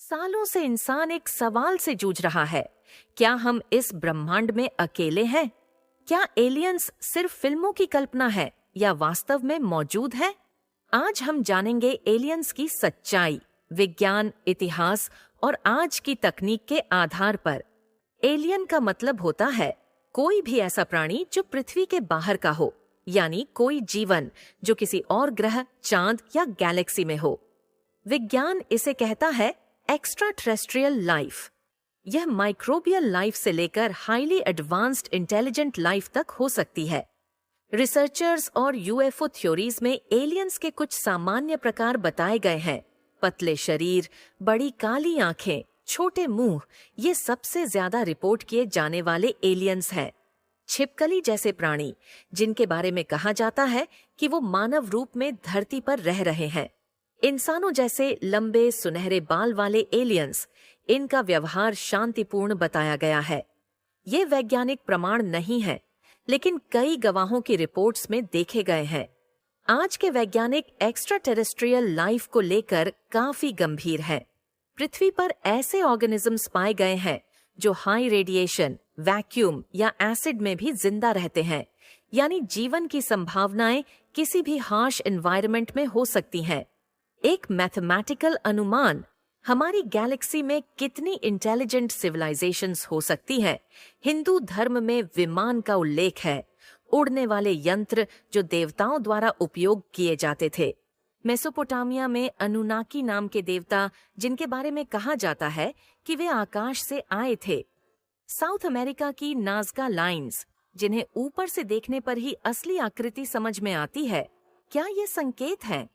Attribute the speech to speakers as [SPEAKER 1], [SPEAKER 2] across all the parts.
[SPEAKER 1] सालों से इंसान एक सवाल से जूझ रहा है। क्या हम इस ब्रह्मांड में अकेले हैं? क्या एलियंस सिर्फ फिल्मों की कल्पना है या वास्तव में मौजूद है? आज हम जानेंगे एलियंस की सच्चाई, विज्ञान, इतिहास और आज की तकनीक के आधार पर। एलियन का मतलब होता है कोई भी ऐसा प्राणी जो पृथ्वी के बाहर का हो, यानी कोई जीवन जो किसी और ग्रह, चांद या गैलेक्सी में हो। विज्ञान इसे कहता है एक्स्ट्रा टेरेस्ट्रियल लाइफ। यह माइक्रोबियल लाइफ से लेकर हाईली एडवांस्ड इंटेलिजेंट लाइफ तक हो सकती है। रिसर्चर्स और यूएफओ थ्योरीज में एलियंस के कुछ सामान्य प्रकार बताए गए हैं। पतले शरीर, बड़ी काली आंखें, छोटे मुंह, ये सबसे ज्यादा रिपोर्ट किए जाने वाले एलियंस हैं। छिपकली जैसे प्राणी, जिनके बारे में कहा जाता है कि वो मानव रूप में धरती पर रह रहे हैं। इंसानों जैसे लंबे सुनहरे बाल वाले एलियंस, इनका व्यवहार शांतिपूर्ण बताया गया है। ये वैज्ञानिक प्रमाण नहीं है, लेकिन कई गवाहों की रिपोर्ट्स में देखे गए हैं। आज के वैज्ञानिक एक्स्ट्रा टेरेस्ट्रियल लाइफ को लेकर काफी गंभीर हैं। पृथ्वी पर ऐसे ऑर्गेनिजम्स पाए गए हैं जो हाई रेडिएशन, वैक्यूम या एसिड में भी जिंदा रहते हैं, यानी जीवन की संभावनाएं किसी भी हार्श एनवायरनमेंट में हो सकती हैं। एक मैथमेटिकल अनुमान हमारी गैलेक्सी में कितनी इंटेलिजेंट सिविलाइजेशंस हो सकती हैं। हिंदू धर्म में विमान का उल्लेख है, उड़ने वाले यंत्र जो देवताओं द्वारा उपयोग किए जाते थे। मेसोपोटामिया में अनुनाकी नाम के देवता, जिनके बारे में कहा जाता है कि वे आकाश से आए थे। साउथ अमेरिका की नाज़का लाइन्स, जिन्हें ऊपर से देखने पर ही असली आकृति समझ में आती है, क्या ये संकेत हैं?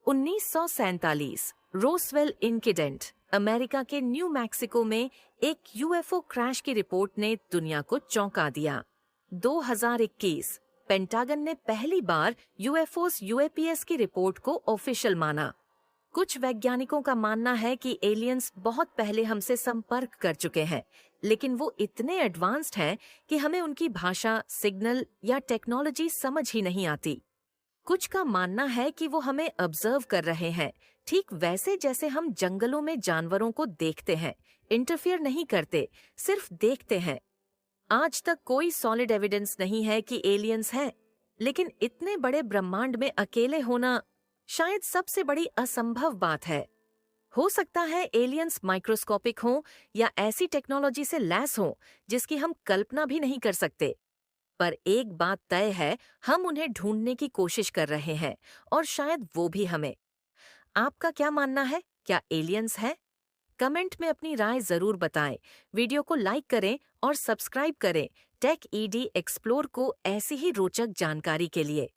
[SPEAKER 1] 1947 रोसवेल इंसिडेंट, अमेरिका के न्यू मैक्सिको में एक यूएफओ क्रैश की रिपोर्ट ने दुनिया को चौंका दिया। 2021 पेंटागन ने पहली बार यूएफओस यूएपीएस की रिपोर्ट को ऑफिशियल माना। कुछ वैज्ञानिकों का मानना है कि एलियंस बहुत पहले हमसे संपर्क कर चुके हैं, लेकिन वो इतने एडवांस्ड हैं कि हमें उनकी भाषा, सिग्नल या टेक्नोलॉजी समझ ही नहीं आती। कुछ का मानना है कि वो हमें ऑब्जर्व कर रहे हैं, ठीक वैसे जैसे हम जंगलों में जानवरों को देखते हैं, इंटरफियर नहीं करते, सिर्फ देखते हैं। आज तक कोई सॉलिड एविडेंस नहीं है कि एलियंस हैं, लेकिन इतने बड़े ब्रह्मांड में अकेले होना शायद सबसे बड़ी असंभव बात है। हो सकता है एलियंस माइक्रोस्कोपिक हों या ऐसी टेक्नोलॉजी से लैस हों जिसकी हम कल्पना भी नहीं कर सकते। पर एक बात तय है, हम उन्हें ढूंढने की कोशिश कर रहे हैं और शायद वो भी हमें। आपका क्या मानना है? क्या एलियंस है? कमेंट में अपनी राय जरूर बताएं। वीडियो को लाइक करें और सब्सक्राइब करें टेक ईडी एक्सप्लोर को ऐसी ही रोचक जानकारी के लिए।